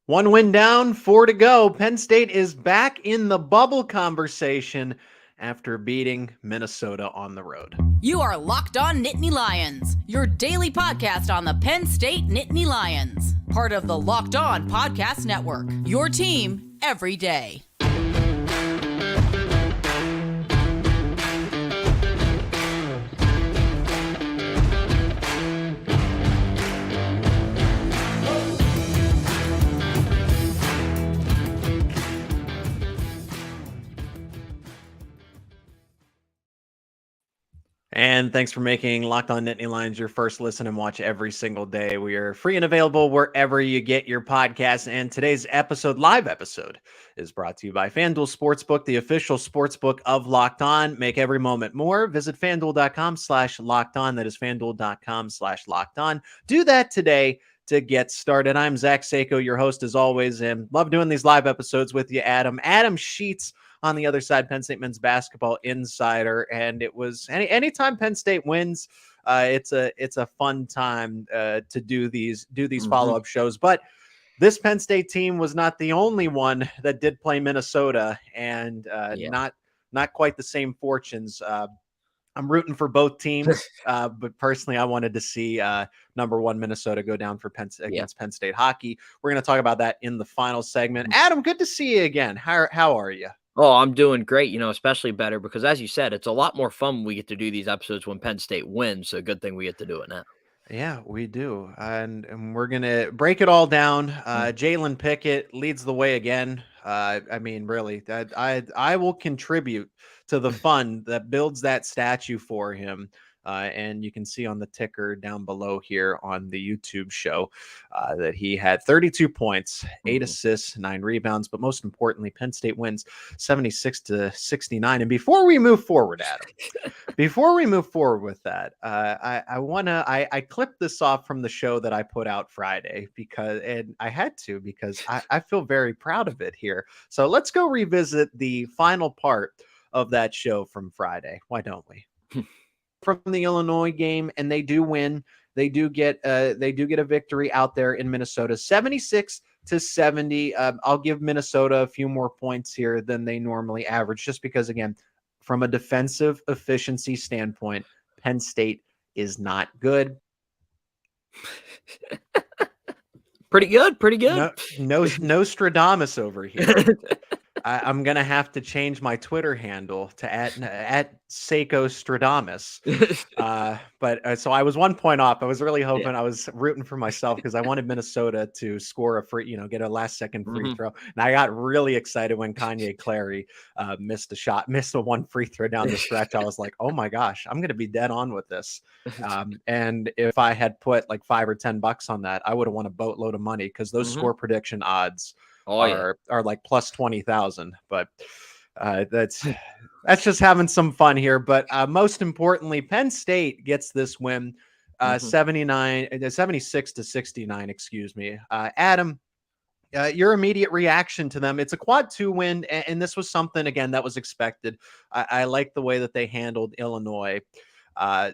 One win down, 4 to go. Penn State is back in the bubble conversation after beating Minnesota on the road. You are Locked On Nittany Lions, your daily podcast on the Penn State Nittany Lions. Part of the Locked On Podcast Network, your team every day. And thanks for making Locked On Nittany Lions your first listen and watch every single day. We are free and available wherever you get your podcasts. And today's live episode, is brought to you by FanDuel Sportsbook, the official sportsbook of Locked On. Make every moment more. Visit FanDuel.com/Locked On. That is FanDuel.com/Locked On. Do that today to get started. I'm Zach Sako, your host as always, and love doing these live episodes with you, Adam. Adam Sheets on the other side, Penn State men's basketball insider, and it was anytime Penn State wins, it's a fun time to do these follow-up shows. But this Penn State team was not the only one that did play Minnesota, and not quite the same fortunes. I'm rooting for both teams, but personally, I wanted to see number one Minnesota go down for against Penn State hockey. We're going to talk about that in the final segment. Adam, good to see you again. How are you? Oh, I'm doing great, especially better because, as you said, it's a lot more fun when we get to do these episodes when Penn State wins. So good thing we get to do it now. Yeah, we do. And we're going to break it all down. Jalen Pickett leads the way again. Really, I will contribute to the fund that builds that statue for him. And you can see on the ticker down below here on the YouTube show that he had 32 points, 8 assists, 9 rebounds. But most importantly, Penn State wins 76-69. And before we move forward, Adam, with that, I clipped this off from the show that I put out Friday because I feel very proud of it here. So let's go revisit the final part of that show from Friday. Why don't we? From the Illinois game, and they do win. They do get a victory out there in Minnesota, 76-70. I'll give Minnesota a few more points here than they normally average, just because, again, from a defensive efficiency standpoint, Penn State is not good. Pretty good. No Nostradamus over here. I'm going to have to change my Twitter handle to at Sako Stradamus. So I was 1 point off. I was really hoping I was rooting for myself because I wanted Minnesota to score a free, get a last second free throw. And I got really excited when Kanye Clary missed a one free throw down the stretch. I was like, oh my gosh, I'm going to be dead on with this. And if I had put like $5 or $10 on that, I would have won a boatload of money because those score prediction odds are like plus 20,000, but that's just having some fun here. But most importantly, Penn State gets this win, 76-69. Excuse me, Adam. Your immediate reaction to them? It's a quad 2 win, and this was something again that was expected. I like the way that they handled Illinois.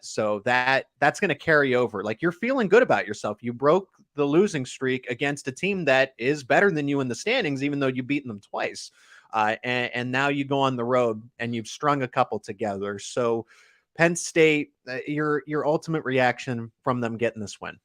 So that's going to carry over. Like, you're feeling good about yourself. You broke the losing streak against a team that is better than you in the standings, even though you've beaten them twice. And now you go on the road and you've strung a couple together. So Penn State, your ultimate reaction from them getting this win?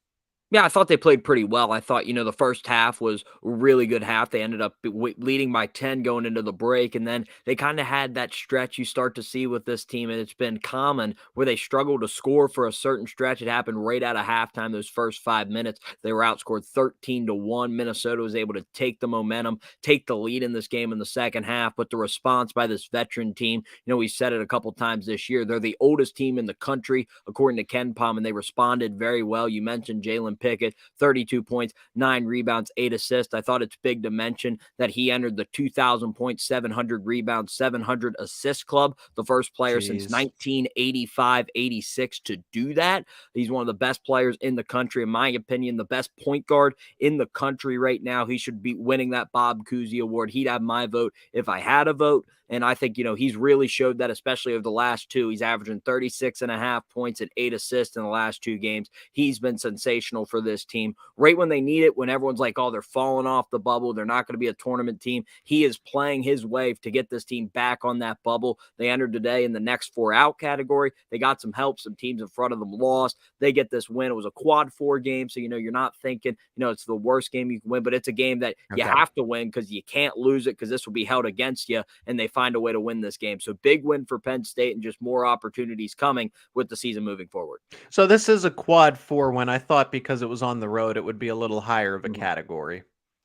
Yeah, I thought they played pretty well. I thought, the first half was a really good half. They ended up leading by 10 going into the break, and then they kind of had that stretch you start to see with this team, and it's been common where they struggle to score for a certain stretch. It happened right out of halftime, those first 5 minutes. They were outscored 13-1. Minnesota was able to take the momentum, take the lead in this game in the second half, but the response by this veteran team, we said it a couple times this year, they're the oldest team in the country, according to Ken Pom, and they responded very well. You mentioned Jalen Pickett, 32 points, 9 rebounds, 8 assists. I thought it's big to mention that he entered the 2,000 points, 700 rebounds, 700 assist club, the first player since 1985-86 to do that. He's one of the best players in the country, in my opinion, the best point guard in the country right now. He should be winning that Bob Cousy Award. He'd have my vote if I had a vote. And I think, he's really showed that, especially over the last two. He's averaging 36.5 points and 8 assists in the last 2 games. He's been sensational for this team right when they need it, when everyone's like, oh, they're falling off the bubble, they're not going to be a tournament team. He is playing his way to get this team back on that bubble. They entered today in the next 4 out category. They got some help. Some teams in front of them lost. They get this win. It was a quad 4 game. So, you're not thinking, it's the worst game you can win, but it's a game that you have to win because you can't lose it because this will be held against you, and they find a way to win this game. So big win for Penn State and just more opportunities coming with the season moving forward. So this is a quad 4 win. I thought because it was on the road, it would be a little higher of a category.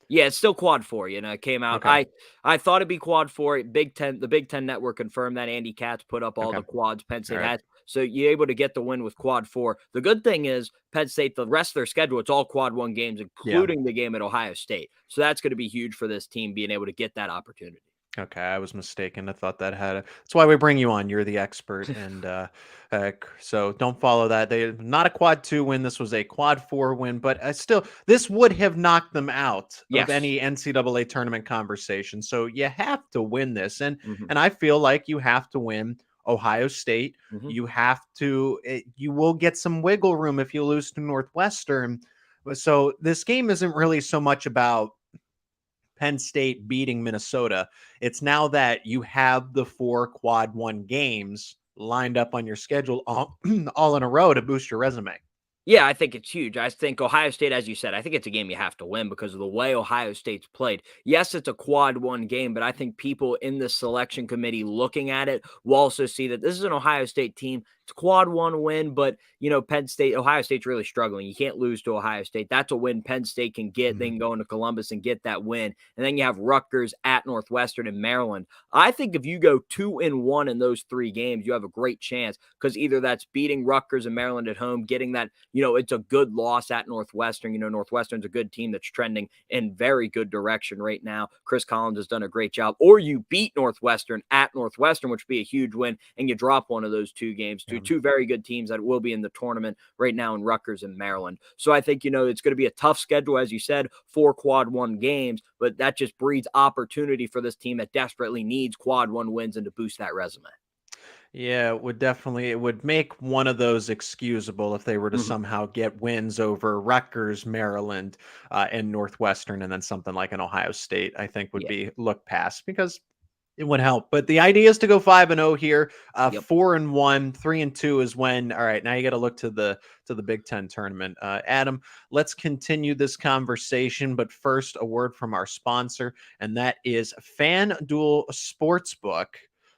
Yeah, it's still quad 4. It came out. Okay. I thought it'd be quad 4. The Big Ten Network confirmed that. Andy Katz put up all the quads Penn State has. So you're able to get the win with quad 4. The good thing is Penn State, the rest of their schedule, it's all quad 1 games, including the game at Ohio State. So that's going to be huge for this team being able to get that opportunity. Okay, I was mistaken. I thought that that's why we bring you on. You're the expert, and so don't follow that. They not a quad 2 win. This was a quad 4 win, but still, this would have knocked them out of any NCAA tournament conversation. So you have to win this, and I feel like you have to win Ohio State. You have to. You will get some wiggle room if you lose to Northwestern. So this game isn't really so much about Penn State beating Minnesota. It's now that you have the 4 quad 1 games lined up on your schedule all in a row to boost your resume. Yeah, I think it's huge. I think Ohio State, as you said, I think it's a game you have to win because of the way Ohio State's played. Yes, it's a quad 1 game, but I think people in the selection committee looking at it will also see that this is an Ohio State team. It's a quad 1 win, but, Ohio State's really struggling. You can't lose to Ohio State. That's a win Penn State can get. They can go into Columbus and get that win. And then you have Rutgers at Northwestern and Maryland. I think if you go 2-1 in those 3 games, you have a great chance because either that's beating Rutgers and Maryland at home, getting that, it's a good loss at Northwestern. Northwestern's a good team that's trending in very good direction right now. Chris Collins has done a great job. Or you beat Northwestern at Northwestern, which would be a huge win, and you drop one of those 2 games to 2 very good teams that will be in the tournament right now in Rutgers and Maryland. So I think, it's going to be a tough schedule, as you said, 4 quad 1 games, but that just breeds opportunity for this team that desperately needs quad 1 wins and to boost that resume. Yeah, it would make one of those excusable if they were to somehow get wins over Rutgers, Maryland, and Northwestern, and then something like an Ohio State, I think would be looked past because it would help. But the idea is to go 5-0 here. 4-1, 3-2 is when, all right, now you got to look to the Big Ten tournament. Adam, let's continue this conversation. But first, a word from our sponsor, and that is FanDuel Sportsbook,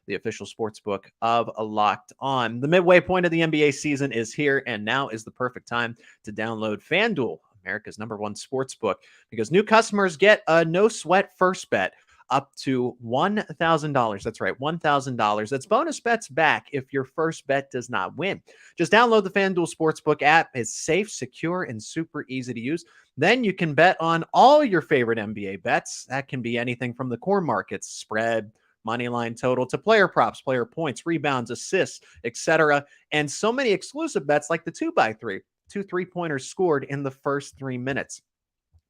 the official sportsbook of Locked On. The midway point of the NBA season is here, and now is the perfect time to download FanDuel, America's #1 sportsbook, because new customers get a no-sweat first bet up to $1,000. That's right, $1,000. That's bonus bets back if your first bet does not win. Just download the FanDuel Sportsbook app. It's safe, secure, and super easy to use. Then you can bet on all your favorite NBA bets. That can be anything from the core markets, spread, money line total, to player props, player points, rebounds, assists, etc. And so many exclusive bets like the 2x3, 2 3-pointers scored in the first 3 minutes.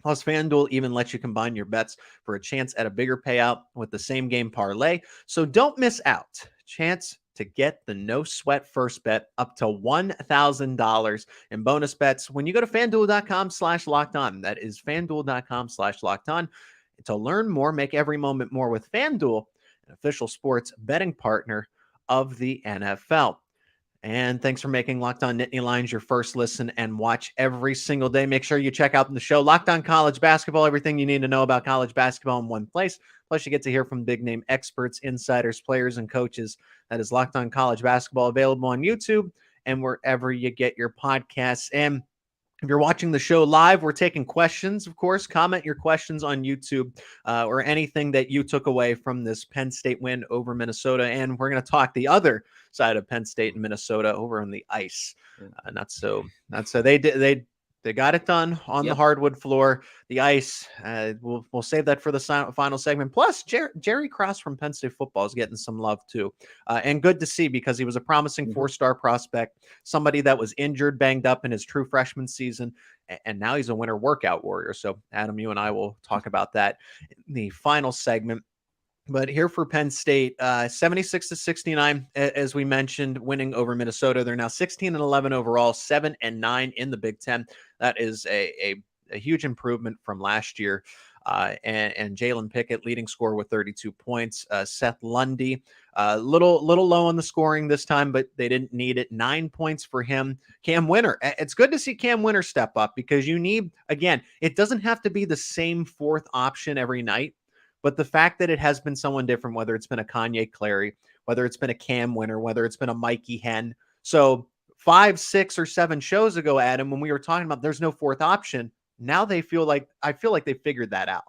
Plus, FanDuel even lets you combine your bets for a chance at a bigger payout with the same game parlay. So don't miss out. Chance to get the no sweat first bet up to $1,000 in bonus bets when you go to FanDuel.com/lockedon. That is FanDuel.com/lockedon. To learn more, make every moment more with FanDuel, an official sports betting partner of the NFL. And thanks for making Locked On Nittany Lions your first listen and watch every single day. Make sure you check out the show, Locked On College Basketball, everything you need to know about college basketball in one place. Plus, you get to hear from big-name experts, insiders, players, and coaches. That is Locked On College Basketball, available on YouTube and wherever you get your podcasts. And if you're watching the show live, we're taking questions, of course. Comment your questions on YouTube or anything that you took away from this Penn State win over Minnesota. And we're going to talk the other side of Penn State and Minnesota over on the ice. Not so. They got it done on the hardwood floor. The ice, we'll save that for the final segment. Plus, Jerry Cross from Penn State football is getting some love too. And good to see, because he was a promising 4-star prospect, somebody that was injured, banged up in his true freshman season, and now he's a winter workout warrior. So, Adam, you and I will talk about that in the final segment. But here for Penn State, 76-69, as we mentioned, winning over Minnesota. They're now 16-11 overall, 7-9 in the Big Ten. That is a huge improvement from last year. And Jalen Pickett leading scorer with 32 points. Seth Lundy, little low on the scoring this time, but they didn't need it. 9 points for him. Cam Winter. It's good to see Cam Winter step up because you need, again, it doesn't have to be the same fourth option every night. But the fact that it has been someone different, whether it's been a Kanye Clary, whether it's been a Cam Winter, whether it's been a Mikey Henn. So 5, 6, or 7 shows ago, Adam, when we were talking about there's no fourth option, now I feel like they figured that out.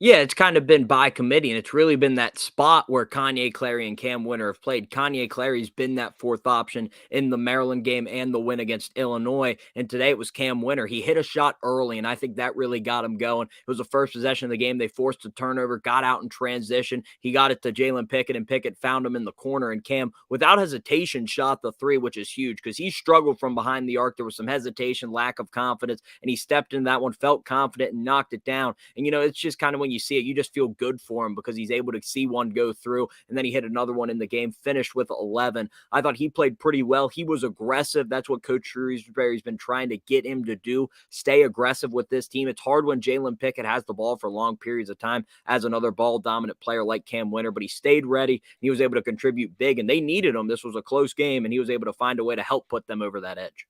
Yeah, it's kind of been by committee, and it's really been that spot where Kanye Clary and Cam Winter have played. Kanye Clary's been that fourth option in the Maryland game and the win against Illinois, and today it was Cam Winter. He hit a shot early, and I think that really got him going. It was the first possession of the game. They forced a turnover, got out in transition. He got it to Jalen Pickett, and Pickett found him in the corner, and Cam, without hesitation, shot the three, which is huge because he struggled from behind the arc. There was some hesitation, lack of confidence, and he stepped into that one, felt confident, and knocked it down. And, it's just kind of when you see it, you just feel good for him because he's able to see one go through, and then he hit another one in the game, finished with 11. I thought he played pretty well. He was aggressive. That's what Coach Shrewsbury's been trying to get him to do, stay aggressive with this team. It's hard when Jalen Pickett has the ball for long periods of time as another ball-dominant player like Cam Winter, but he stayed ready. He was able to contribute big, and they needed him. This was a close game, and he was able to find a way to help put them over that edge.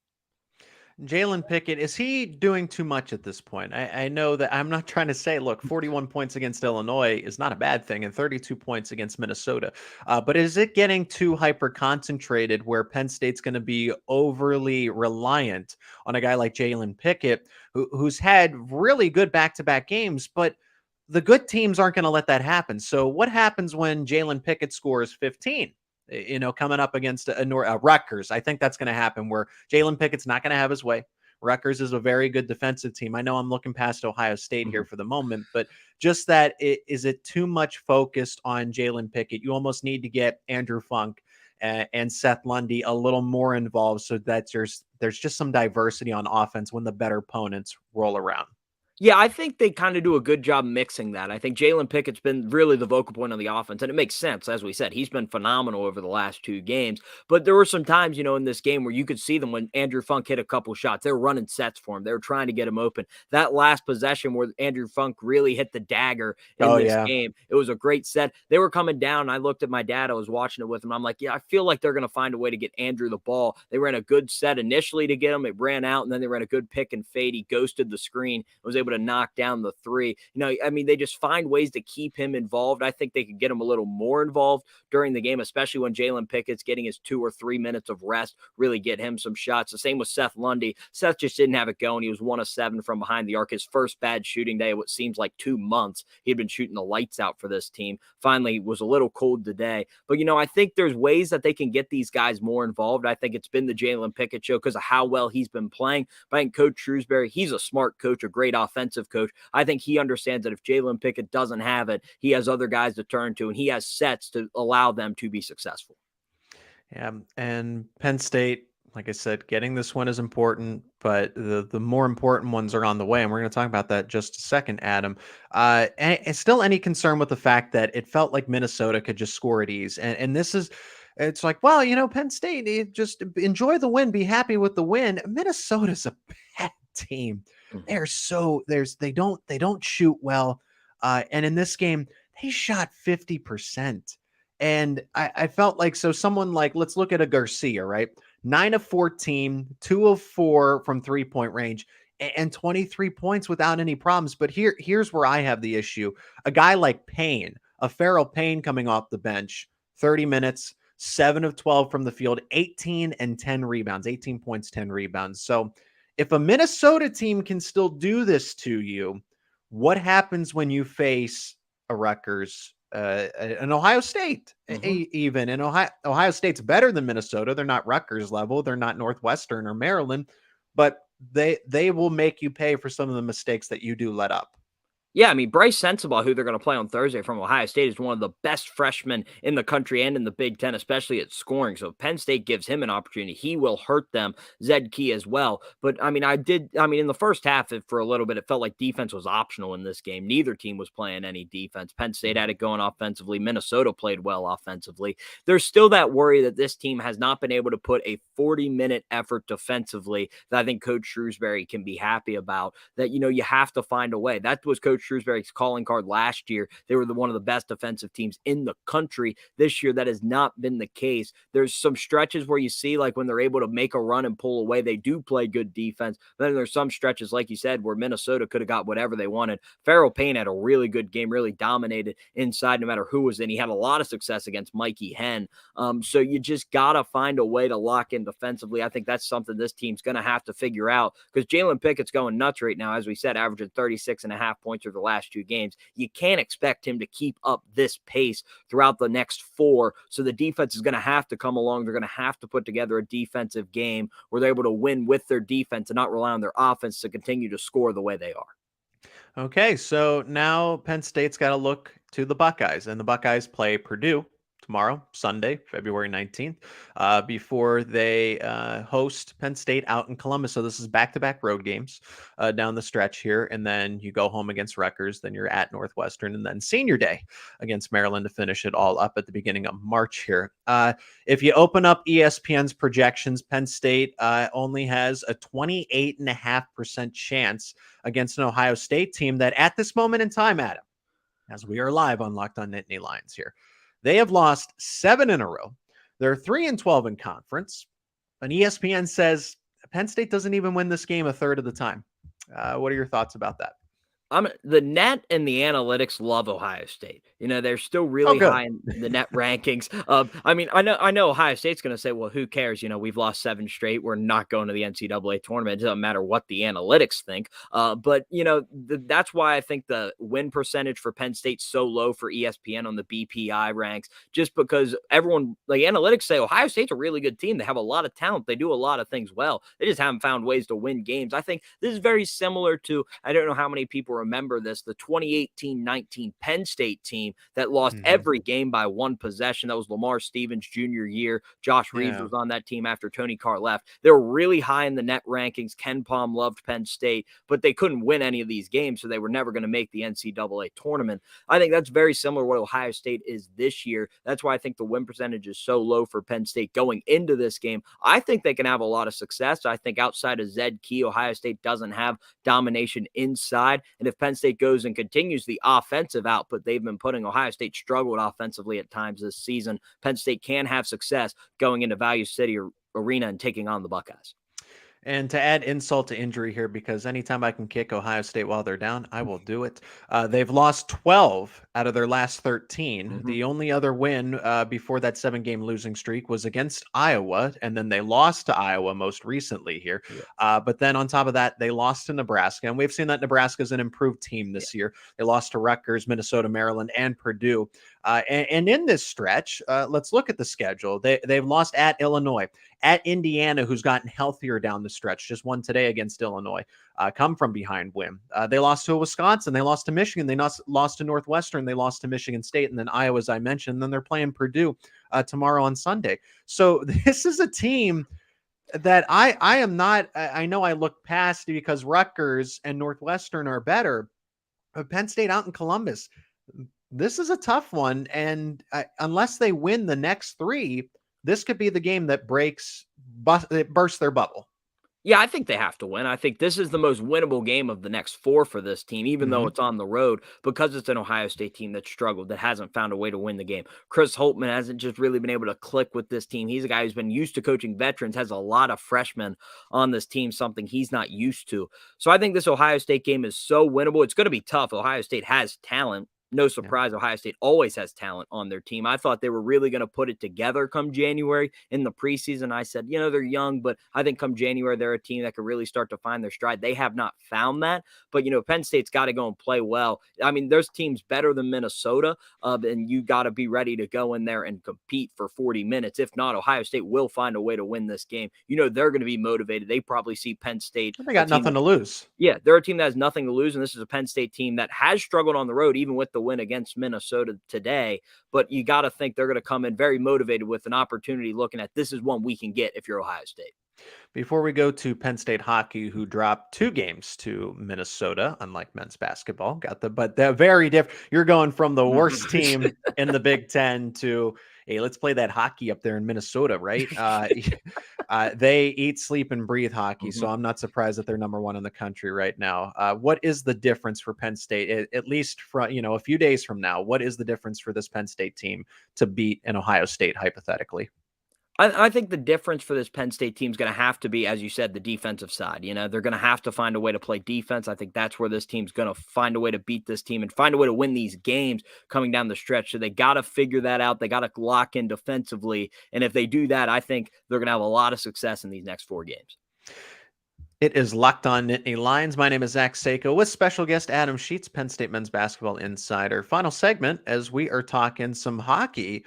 Jalen Pickett, is he doing too much at this point? I know that I'm not trying to say, look, 41 points against Illinois is not a bad thing and 32 points against Minnesota. But is it getting too hyper concentrated where Penn State's going to be overly reliant on a guy like Jalen Pickett, who's had really good back-to-back games, but the good teams aren't going to let that happen. So what happens when Jalen Pickett scores 15? Coming up against a Rutgers. I think that's going to happen where Jalen Pickett's not going to have his way. Rutgers is a very good defensive team. I know I'm looking past Ohio State here for the moment, but just that, is it too much focused on Jalen Pickett? You almost need to get Andrew Funk and Seth Lundy a little more involved so that there's just some diversity on offense when the better opponents roll around. Yeah, I think they kind of do a good job mixing that. I think Jalen Pickett's been really the vocal point on the offense, and it makes sense. As we said, he's been phenomenal over the last 2 games. But there were some times, in this game where you could see them when Andrew Funk hit a couple shots. They were running sets for him. They were trying to get him open. That last possession where Andrew Funk really hit the dagger in this game, it was a great set. They were coming down. I looked at my dad. I was watching it with him. I'm like, yeah, I feel like they're going to find a way to get Andrew the ball. They ran a good set initially to get him. It ran out, and then they ran a good pick and fade. He ghosted the screen, was able to knock down the 3. They just find ways to keep him involved. I think they could get him a little more involved during the game, especially when Jalen Pickett's getting his 2 or 3 minutes of rest, really get him some shots. The same with Seth Lundy. Seth just didn't have it going. He was 1 of 7 from behind the arc. His first bad shooting day, what seems like 2 months. He had been shooting the lights out for this team. Finally was a little cold today. But, I think there's ways that they can get these guys more involved. I think it's been the Jalen Pickett show because of how well he's been playing. But I think Coach Shrewsbury, he's a smart coach, a great offensive coach. I think he understands that if Jalen Pickett doesn't have it, he has other guys to turn to, and he has sets to allow them to be successful. Yeah, and Penn State, like I said, getting this one is important, but the more important ones are on the way, and we're going to talk about that just a second, Adam. And still any concern with the fact that it felt like Minnesota could just score at ease, and this is. It's like, well, Penn State, just enjoy the win, be happy with the win. Minnesota's a bad team. They don't shoot well. And in this game, they shot 50%. And I felt like, someone like, let's look at a Garcia, right? 9 of 14, 2 of 4 from 3-point range, and 23 points without any problems. But here's where I have the issue. A guy like Payne, a Farrell Payne coming off the bench, 30 minutes, 7 of 12 from the field, 18 and 10 rebounds, 18 points, 10 rebounds. So if a Minnesota team can still do this to you, what happens when you face a Rutgers, an Ohio State, even? And Ohio State's better than Minnesota. They're not Rutgers level. They're not Northwestern or Maryland, but they will make you pay for some of the mistakes that you do let up. Yeah, I mean, Bryce Sensabaugh, who they're going to play on Thursday from Ohio State, is one of the best freshmen in the country and in the Big Ten, especially at scoring. So if Penn State gives him an opportunity, he will hurt them. Zed Key as well. But I mean, in the first half, for a little bit, it felt like defense was optional in this game. Neither team was playing any defense. Penn State had it going offensively. Minnesota played well offensively. There's still that worry that this team has not been able to put a 40-minute effort defensively that I think Coach Shrewsbury can be happy about. That, you have to find a way. That was Coach Shrewsbury's calling card last year. They were one of the best defensive teams in the country. This year, that has not been the case. There's some stretches where you see, like when they're able to make a run and pull away, they do play good defense. But then there's some stretches, like you said, where Minnesota could have got whatever they wanted. Farrell Payne had a really good game, really dominated inside no matter who was in. He had a lot of success against Mikey Henn. So you just got to find a way to lock in defensively. I think that's something this team's going to have to figure out, because Jalen Pickett's going nuts right now, as we said, averaging 36.5 points over the last 2 games. You can't expect him to keep up this pace throughout the next 4. So the defense is going to have to come along. They're going to have to put together a defensive game where they're able to win with their defense and not rely on their offense to continue to score the way they are. Okay, so now Penn State's got to look to the Buckeyes, and the Buckeyes play Purdue tomorrow, Sunday, February 19th, before they host Penn State out in Columbus. So this is back-to-back road games down the stretch here, and then you go home against Rutgers, then you're at Northwestern, and then Senior Day against Maryland to finish it all up at the beginning of March here. If you open up ESPN's projections, Penn State only has a 28.5% chance against an Ohio State team that at this moment in time, Adam, as we are live on Locked on Nittany Lions here, they have lost 7 in a row. They're 3-12 in conference. And ESPN says Penn State doesn't even win this game a third of the time. What are your thoughts about that? The net and the analytics love Ohio State. They're still really high in the net rankings. I know Ohio State's going to say, well, who cares? We've lost 7 straight. We're not going to the NCAA tournament. It doesn't matter what the analytics think. But that's why I think the win percentage for Penn State's so low for ESPN on the BPI ranks, just because everyone, like analytics say, Ohio State's a really good team. They have a lot of talent. They do a lot of things well. They just haven't found ways to win games. I think this is very similar to, I don't know how many people remember this, the 2018-19 Penn State team that lost every game by 1 possession. That was Lamar Stevens' junior year. Josh Reeves was on that team after Tony Carr left. They were really high in the net rankings. Ken Palm loved Penn State, but they couldn't win any of these games, so they were never going to make the NCAA tournament. I think that's very similar to what Ohio State is this year. That's why I think the win percentage is so low for Penn State going into this game. I think they can have a lot of success. I think outside of Zed Key, Ohio State doesn't have domination inside. And if Penn State goes and continues the offensive output they've been putting, Ohio State struggled offensively at times this season. Penn State can have success going into Value City Arena and taking on the Buckeyes. And to add insult to injury here, because anytime I can kick Ohio State while they're down, I will do it. They've lost 12 out of their last 13. The only other win before that 7-game losing streak was against Iowa, and then they lost to Iowa most recently here. But then on top of that, they lost to Nebraska, and we've seen that Nebraska is an improved team this year. They lost to Rutgers, Minnesota, Maryland, and Purdue. And in this stretch, let's look at the schedule. They've lost at Illinois, at Indiana, who's gotten healthier down the stretch, just won today against Illinois, come from behind win. They lost to Wisconsin, they lost to Michigan, they lost to Northwestern, they lost to Michigan State, and then Iowa, as I mentioned, and then they're playing Purdue tomorrow on Sunday. So this is a team that I am not, I know I look past because Rutgers and Northwestern are better, but Penn State out in Columbus, this is a tough one, and unless they win the next 3, this could be the game that bursts their bubble. Yeah, I think they have to win. I think this is the most winnable game of the next 4 for this team, even though it's on the road, because it's an Ohio State team that struggled, that hasn't found a way to win the game. Chris Holtman hasn't just really been able to click with this team. He's a guy who's been used to coaching veterans, has a lot of freshmen on this team, something he's not used to. So I think this Ohio State game is so winnable. It's going to be tough. Ohio State has talent. no surprise, Ohio State always has talent on their team. I thought they were really going to put it together come January in the preseason. I said, they're young, but I think come January, they're a team that could really start to find their stride. They have not found that, but, Penn State's got to go and play well. I mean, there's teams better than Minnesota, and you got to be ready to go in there and compete for 40 minutes. If not, Ohio State will find a way to win this game. They're going to be motivated. They probably see Penn State. They got nothing to lose. Yeah, they're a team that has nothing to lose, and this is a Penn State team that has struggled on the road, even with the win against Minnesota today. But you got to think they're going to come in very motivated with an opportunity, looking at this is one we can get if you're Ohio State. Before we go to Penn State hockey, who dropped 2 games to Minnesota, unlike men's basketball, but they're very different. You're going from the worst team in the Big Ten to, hey, let's play that hockey up there in Minnesota, right? They eat, sleep, and breathe hockey, so I'm not surprised that they're number 1 in the country right now. What is the difference for Penn State, at least from a few days from now? What is the difference for this Penn State team to beat an Ohio State hypothetically? I think the difference for this Penn State team is going to have to be, as you said, the defensive side. They're going to have to find a way to play defense. I think that's where this team's going to find a way to beat this team and find a way to win these games coming down the stretch. So they got to figure that out. They got to lock in defensively. And if they do that, I think they're going to have a lot of success in these next 4 games. It is Locked On Nittany Lions. My name is Zach Seiko with special guest Adam Sheets, Penn State men's basketball insider. Final segment as we are talking some hockey.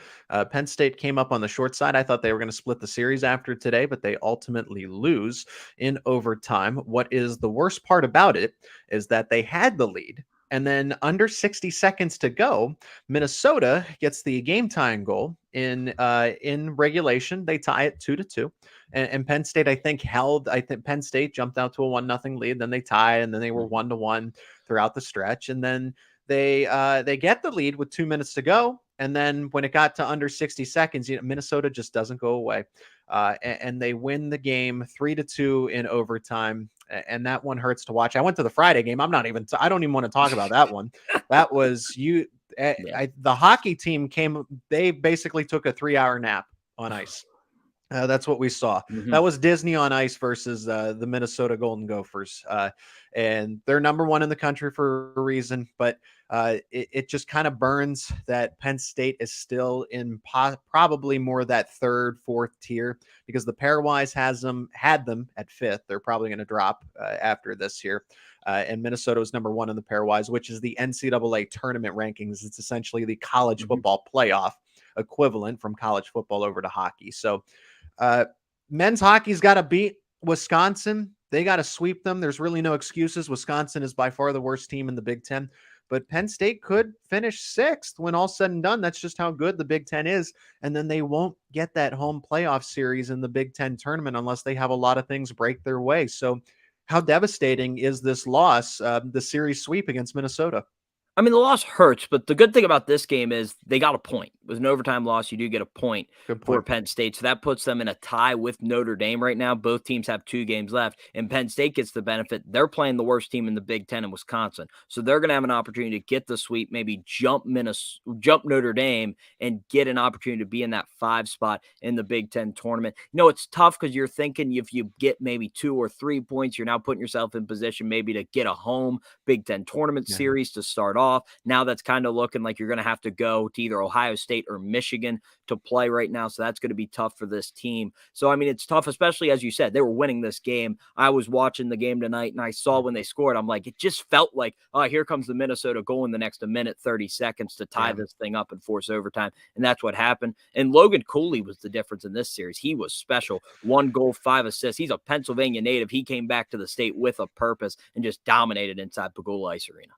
Penn State came up on the short side. I thought they were going to split the series after today, but they ultimately lose in overtime. What is the worst part about it is that they had the lead. And then under 60 seconds to go, Minnesota gets the game-tying goal in regulation. They tie it 2-2. And Penn State, I think Penn State jumped out to a 1-0 lead. Then they tied, and then they were 1-1 throughout the stretch. And then they get the lead with 2 minutes to go. And then when it got to under 60 seconds, Minnesota just doesn't go away. And they win the game 3-2 in overtime. And that one hurts to watch. I went to the Friday game. I don't even want to talk about that one. That was the hockey team they basically took a 3-hour nap on ice. That's what we saw. That was Disney on ice versus the Minnesota Golden Gophers. And they're number 1 in the country for a reason, but it just kind of burns that Penn State is still in probably more that 3rd, 4th tier, because the pairwise had them at 5th. They're probably going to drop after this year. And Minnesota is number 1 in the pairwise, which is the NCAA tournament rankings. It's essentially the college football playoff equivalent from college football over to hockey. So men's hockey's got to beat Wisconsin. They got to sweep them. There's really no excuses. Wisconsin is by far the worst team in the Big Ten, but Penn State could finish 6th when all said and done. That's just how good the Big Ten is. And then they won't get that home playoff series in the Big Ten tournament unless they have a lot of things break their way. So how devastating is this loss, the series sweep against Minnesota? I mean, the loss hurts, but the good thing about this game is they got a point. With an overtime loss, you do get a point for Penn State. So that puts them in a tie with Notre Dame right now. Both teams have 2 games left, and Penn State gets the benefit. They're playing the worst team in the Big Ten in Wisconsin. So they're going to have an opportunity to get the sweep, maybe jump Notre Dame, and get an opportunity to be in that 5 spot in the Big Ten tournament. It's tough because you're thinking if you get maybe 2 or 3 points, you're now putting yourself in position maybe to get a home Big Ten tournament series to start off. Now that's kind of looking like you're going to have to go to either Ohio State or Michigan to play right now. So that's going to be tough for this team. So, I mean, it's tough, especially as you said, they were winning this game. I was watching the game tonight and I saw when they scored, I'm like, it just felt like, oh, here comes the Minnesota goal in the next 1:30 to tie this thing up and force overtime. And that's what happened. And Logan Cooley was the difference in this series. He was special. 1 goal, 5 assists. He's a Pennsylvania native. He came back to the state with a purpose and just dominated inside Pagula Ice Arena.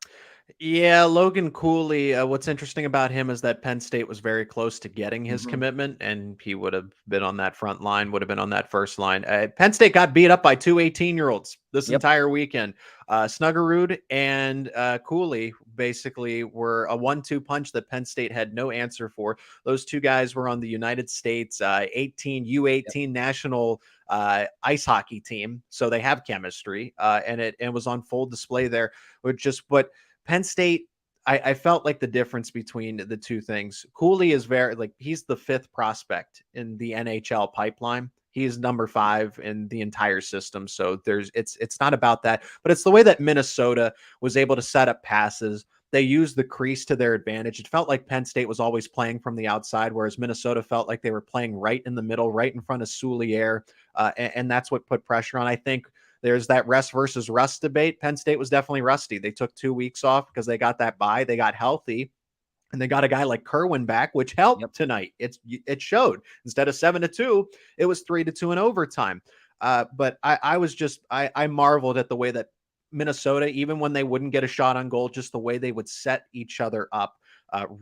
Yeah, Logan Cooley, what's interesting about him is that Penn State was very close to getting his commitment, and he would have been on that front line, would have been on that first line. Penn State got beat up by 2 18-year-olds this entire weekend. Snuggerud and Cooley basically were a 1-2 punch that Penn State had no answer for. Those 2 guys were on the United States U18 national ice hockey team, so they have chemistry, and it was on full display there. But Penn State, I felt like the difference between the 2 things. Cooley is he's the 5th prospect in the NHL pipeline. He's number 5 in the entire system. So it's not about that, but it's the way that Minnesota was able to set up passes. they used the crease to their advantage. It felt like Penn State was always playing from the outside, whereas Minnesota felt like they were playing right in the middle, right in front of Soulier. And that's what put pressure on. I think there's that rest versus rust debate. Penn State was definitely rusty. They took 2 weeks off because they got that bye. They got healthy. And they got a guy like Kerwin back, which helped tonight. It showed. Instead of 7-2, it was 3-2 in overtime. But I marveled at the way that Minnesota, even when they wouldn't get a shot on goal, just the way they would set each other up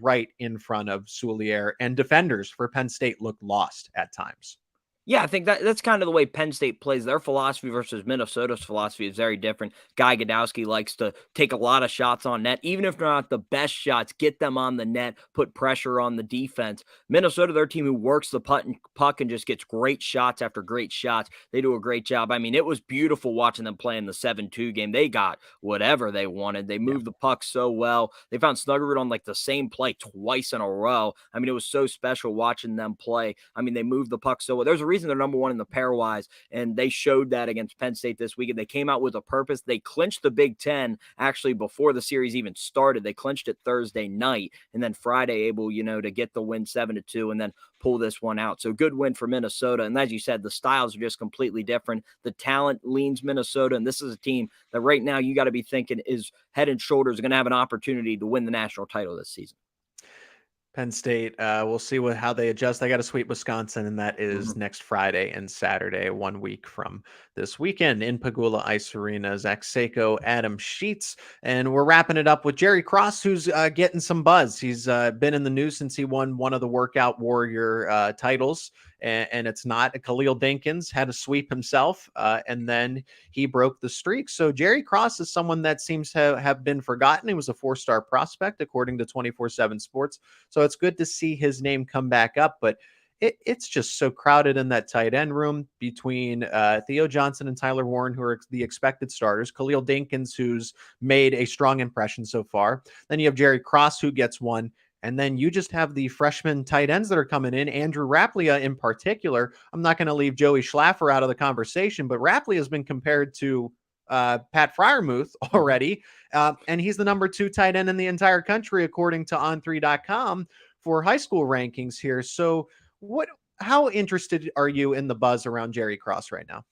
right in front of Soulier, and defenders for Penn State looked lost at times. Yeah, I think that's kind of the way Penn State plays. Their philosophy versus Minnesota's philosophy is very different. Guy Gadowski likes to take a lot of shots on net, even if they're not the best shots, get them on the net, put pressure on the defense. Minnesota, their team who works the puck and just gets great shots after great shots. They do a great job. I mean, it was beautiful watching them play in the 7-2 game. They got whatever they wanted. They moved the puck so well. They found Snuggerud on like the same play twice in a row. I mean, it was so special watching them play. I mean, they moved the puck so well. There's a reason they're number one in the pairwise, and they showed that against Penn State this weekend. They came out with a purpose. They clinched the Big Ten actually before the series even started. They clinched it Thursday night, and then Friday able, to get the win 7-2 and then pull this one out. So good win for Minnesota. And as you said, the styles are just completely different. The talent leans Minnesota, and this is a team that right now you got to be thinking is head and shoulders going to have an opportunity to win the national title this season. Penn State, we'll see how they adjust. They got to sweep Wisconsin, and that is next Friday and Saturday, 1 week from this weekend in Pagula Ice Arena. Zach Seiko, Adam Sheets, and we're wrapping it up with Jerry Cross, who's getting some buzz. He's been in the news since he won one of the Workout Warrior titles, and it's not. Khalil Dinkins had a sweep himself, and then he broke the streak. So Jerry Cross is someone that seems to have been forgotten. He was a 4-star prospect, according to 24/7 Sports. So it's good to see his name come back up, but it's just so crowded in that tight end room between Theo Johnson and Tyler Warren, who are the expected starters. Khalil Dinkins, who's made a strong impression so far. Then you have Jerry Cross, who gets one. And then you just have the freshman tight ends that are coming in. Andrew Rappleyea in particular. I'm not going to leave Joey Schlaffer out of the conversation, but Rappleyea has been compared to Pat Freiermuth already. And he's the number 2 tight end in the entire country, according to on3.com for high school rankings here. So how interested are you in the buzz around Jerry Cross right now?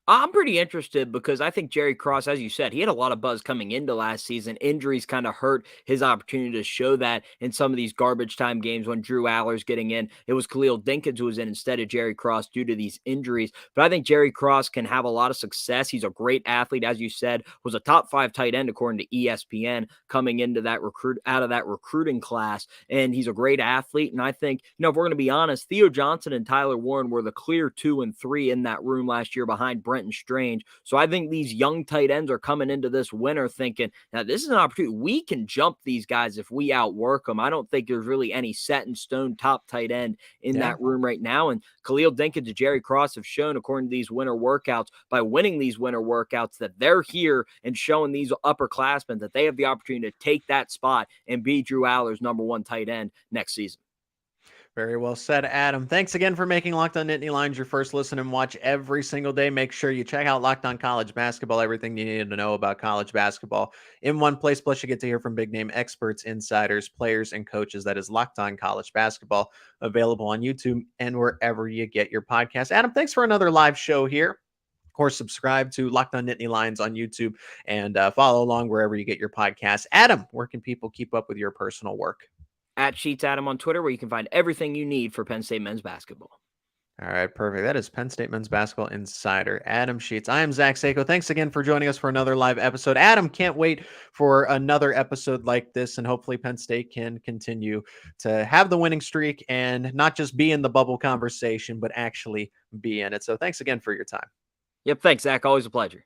I'm pretty interested because I think Jerry Cross, as you said, he had a lot of buzz coming into last season. Injuries kind of hurt his opportunity to show that in some of these garbage time games when Drew Aller's getting in. It was Khalil Dinkins who was in instead of Jerry Cross due to these injuries. But I think Jerry Cross can have a lot of success. He's a great athlete, as you said, was a top 5 tight end according to ESPN coming into that out of that recruiting class. And he's a great athlete. And I think, if we're going to be honest, Theo Johnson and Tyler Warren were the clear 2 and 3 in that room last year behind Brenton Strange. So I think these young tight ends are coming into this winter thinking, now this is an opportunity. We can jump these guys if we outwork them. I don't think there's really any set in stone top tight end in that room right now. And Khalil Dinkins and Jerry Cross have shown, according to these winter workouts, by winning these winter workouts, that they're here and showing these upperclassmen that they have the opportunity to take that spot and be Drew Aller's number 1 tight end next season. Very well said, Adam. Thanks again for making Locked On Nittany Lions your first listen and watch every single day. Make sure you check out Locked On College Basketball, everything you need to know about college basketball in one place. Plus, you get to hear from big-name experts, insiders, players, and coaches. That is Locked On College Basketball, available on YouTube and wherever you get your podcast. Adam, thanks for another live show here. Of course, subscribe to Locked On Nittany Lions on YouTube and follow along wherever you get your podcasts. Adam, where can people keep up with your personal work? At Sheets Adam on Twitter, where you can find everything you need for Penn State men's basketball. All right, perfect. That is Penn State men's basketball insider Adam Sheets. I am Zach Seiko. Thanks again for joining us for another live episode. Adam, can't wait for another episode like this, and hopefully Penn State can continue to have the winning streak and not just be in the bubble conversation, but actually be in it. So thanks again for your time. Yep, thanks, Zach. Always a pleasure.